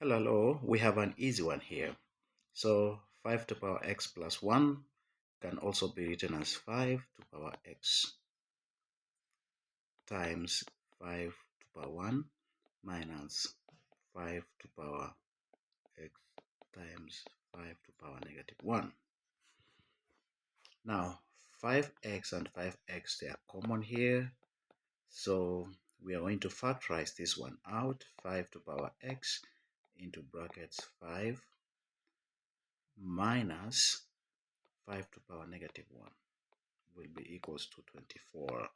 Hello, we have an easy one here. So 5 to the power x plus 1 can also be written as 5 to the power x times 5 to the power 1 minus 5 to the power x times 5 to the power negative 1. Now 5x and 5x, they are common here. So we are going to factorize this one out. 5 to the power x into brackets 5 minus 5 to the power negative 1 will be equals to 24.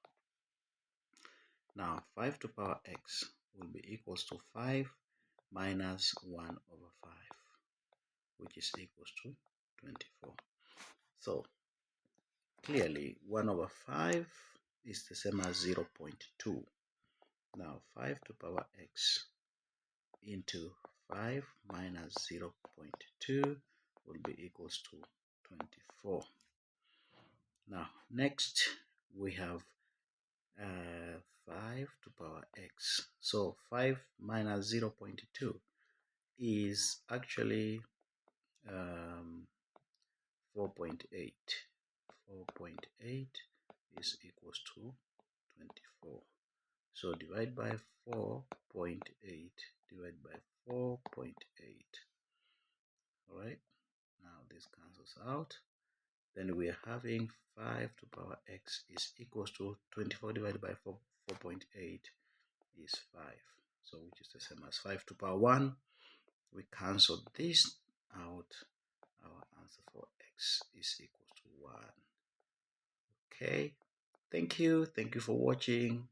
Now 5 to the power x will be equals to 5 minus 1 over 5, which is equals to 24. So clearly 1 over 5 is the same as 0.2. Now 5 to the power x into 5 minus 0.2 will be equals to 24. Now next we have 5 to the power x. So 5 minus 0.2 is actually 4.8. 4.8 is equals to 24. So divide by 4.8, divide by 4.8. Alright, now this cancels out. Then we are having 5 to the power x is equals to 24 divided by 4.8 is 5. So which is the same as 5 to the power 1. We cancel this out. Our answer for x is equals to 1. Okay. Thank you. Thank you for watching.